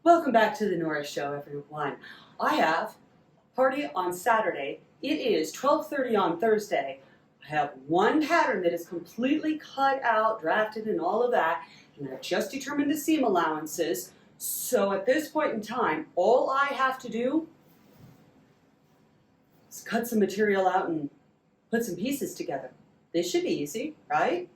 Welcome back to the Nora Show, everyone. I have a party on Saturday. It is 12:30 on Thursday. I have one pattern that is completely cut out, drafted, and all of that, and I've just determined the seam allowances. So at this point in time, all I have to do is cut some material out and put some pieces together. This should be easy, right?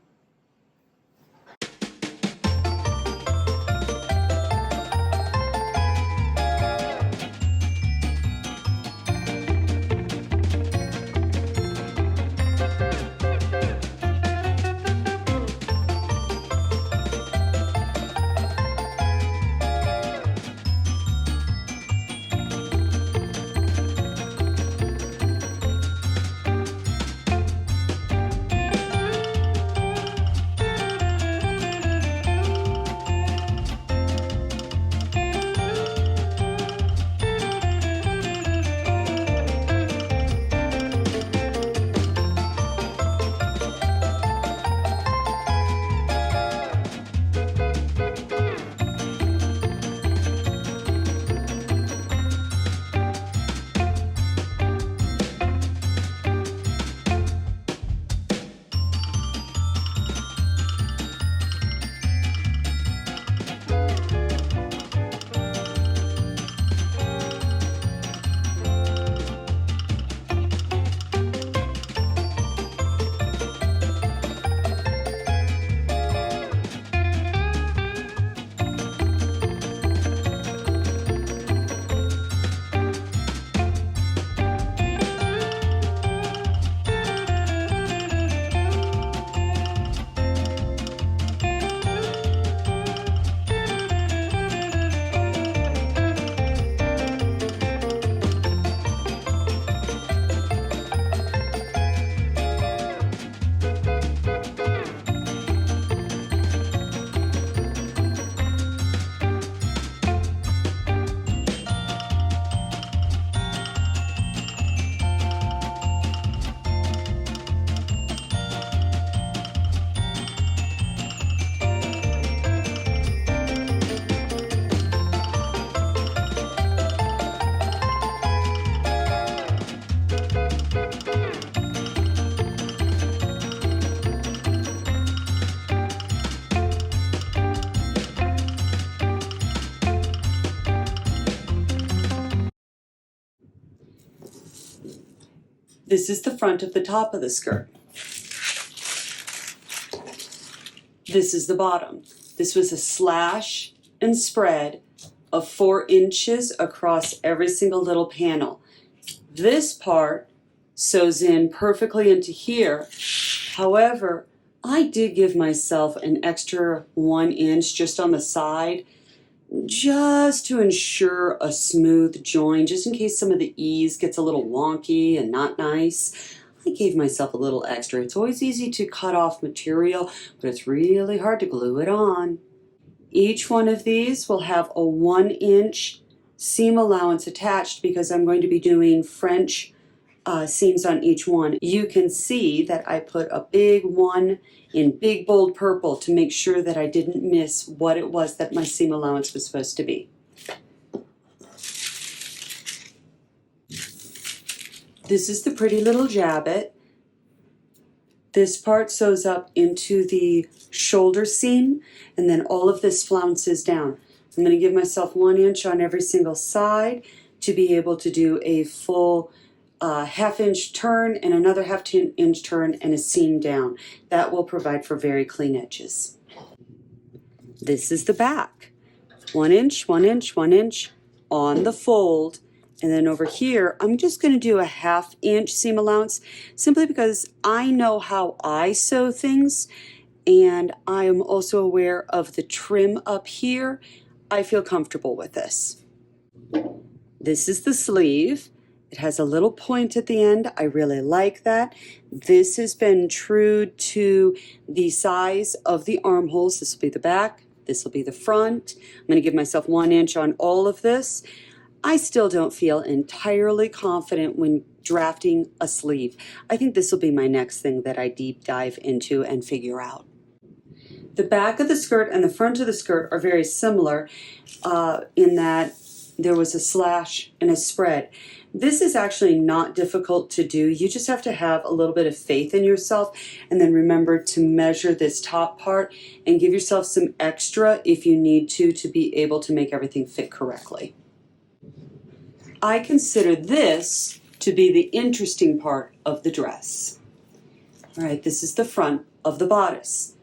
This is the front of the top of the skirt. This is the bottom. This was a slash and spread of 4 inches across every single little panel. This part sews in perfectly into here. However, I did give myself an extra 1 inch just on the side, just to ensure a smooth join, just in case some of the ease gets a little wonky and not nice. I gave myself a little extra. It's always easy to cut off material, but it's really hard to glue it on. Each one of these will have a 1 inch seam allowance attached because I'm going to be doing French seams on each one. You can see that I put a big one in big bold purple to make sure that I didn't miss what it was that my seam allowance was supposed to be. This is the pretty little jabbet. This part sews up into the shoulder seam, and then all of this flounces down. I'm going to give myself 1 inch on every single side to be able to do a full half-inch turn and another half-inch turn and a seam down. That will provide for very clean edges. This is the back. 1 inch, 1 inch, 1 inch on the fold. And then over here, I'm just going to do a 1/2 inch seam allowance simply because I know how I sew things, and I am also aware of the trim up here. I feel comfortable with this. This is the sleeve. It has a little point at the end. I really like that. This has been true to the size of the armholes. This will be the back. This will be the front. I'm going to give myself 1 inch on all of this. I still don't feel entirely confident when drafting a sleeve. I think this will be my next thing that I deep dive into and figure out. The back of the skirt and the front of the skirt are very similar in that there was a slash and a spread. This is actually not difficult to do. You just have to have a little bit of faith in yourself, and then remember to measure this top part and give yourself some extra if you need to be able to make everything fit correctly. I consider this to be the interesting part of the dress. All right, this is the front of the bodice.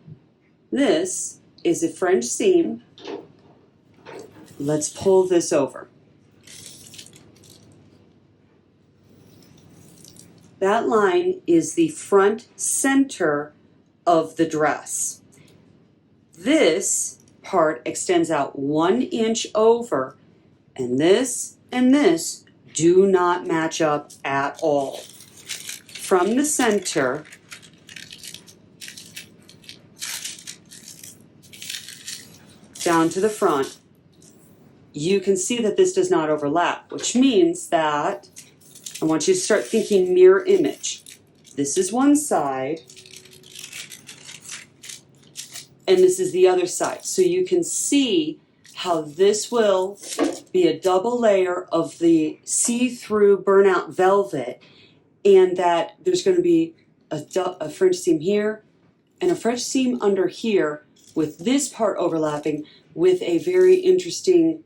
This is a French seam. Let's pull this over. That line is the front center of the dress. This part extends out 1 inch over, and this do not match up at all. From the center, down to the front, you can see that this does not overlap, which means that I want you to start thinking mirror image. This is one side, and this is the other side. So you can see how this will be a double layer of the see-through burnout velvet, and that there's going to be a French seam here and a French seam under here with this part overlapping with a very interesting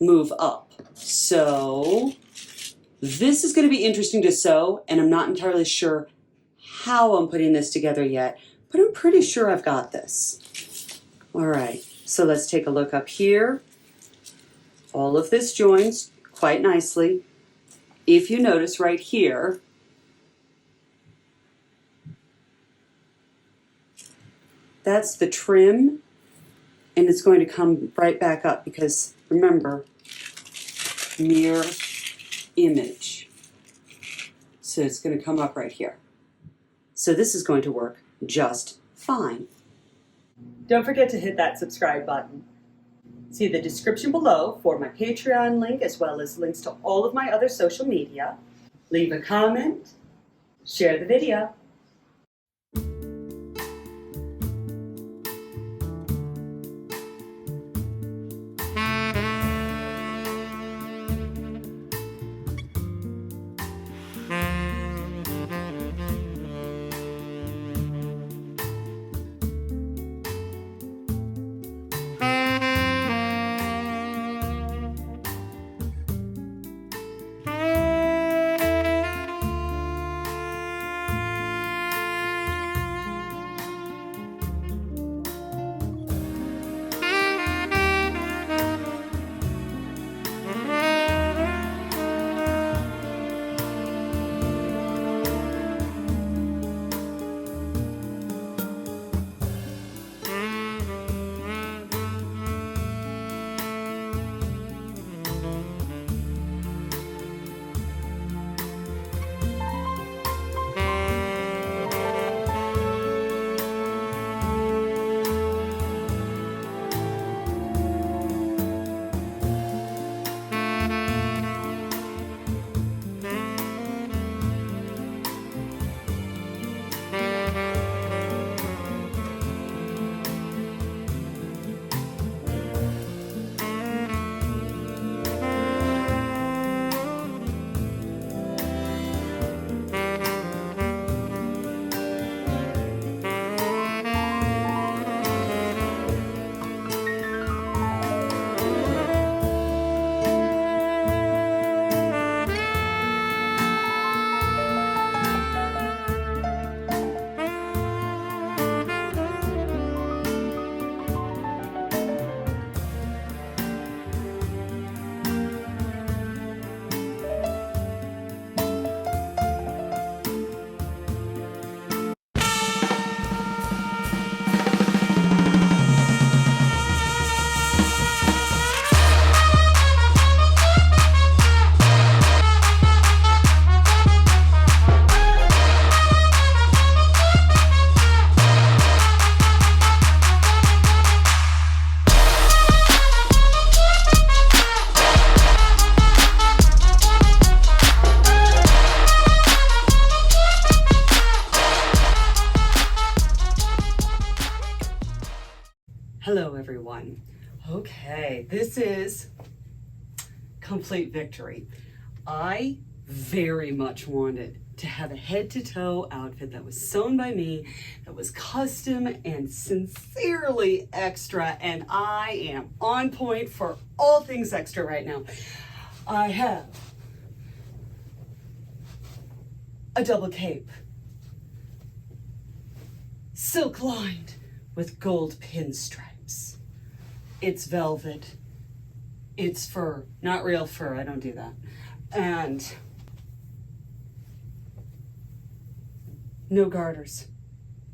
move up. So this is going to be interesting to sew, and I'm not entirely sure how I'm putting this together yet, but I'm pretty sure I've got this. All right, so let's take a look up here. All of this joins quite nicely. If you notice right here, that's the trim, and it's going to come right back up because, remember, mirror image. So it's going to come up right here. So this is going to work just fine. Don't forget to hit that subscribe button. See the description below for my Patreon link as well as links to all of my other social media. Leave a comment, share the video. Okay, this is complete victory. I very much wanted to have a head-to-toe outfit that was sewn by me, that was custom and sincerely extra, and I am on point for all things extra right now. I have a double cape, silk lined with gold pinstripes. It's velvet, it's fur, not real fur, I don't do that. And no garters.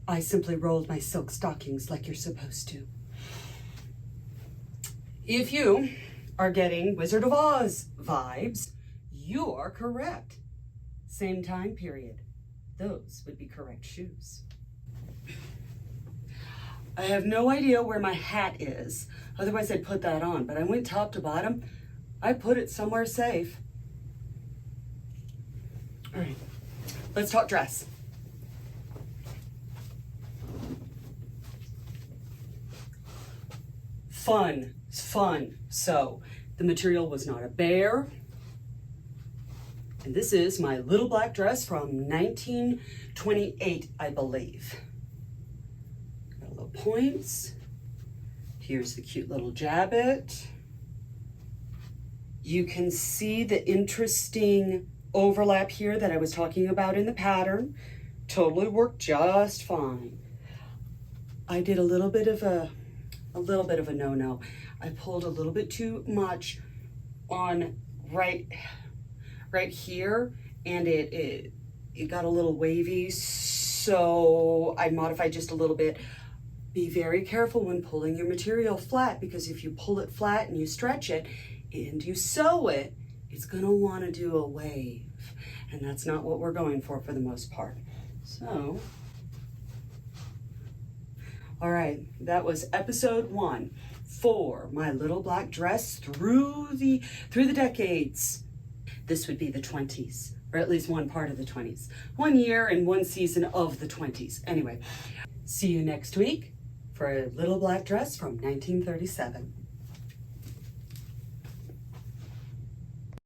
I simply rolled my silk stockings like you're supposed to. If you are getting Wizard of Oz vibes, you are correct. Same time period. Those would be correct shoes. I have no idea where my hat is. Otherwise I'd put that on, but I went top to bottom. I put it somewhere safe. All right, let's talk dress. Fun, it's fun. So the material was not a bear. And this is my little black dress from 1928, I believe. Got little points. Here's the cute little jabbet. You can see the interesting overlap here that I was talking about in the pattern. Totally worked just fine. I did a little bit of a no-no. I pulled a little bit too much on right here, and it got a little wavy, so I modified just a little bit. Be very careful when pulling your material flat, because if you pull it flat and you stretch it and you sew it, it's gonna wanna do a wave, and that's not what we're going for the most part. So, all right, that was episode 1 for my little black dress through the decades. This would be the 20s, or at least one part of the 20s. 1 year and 1 season of the 20s. Anyway, see you next week for a little black dress from 1937.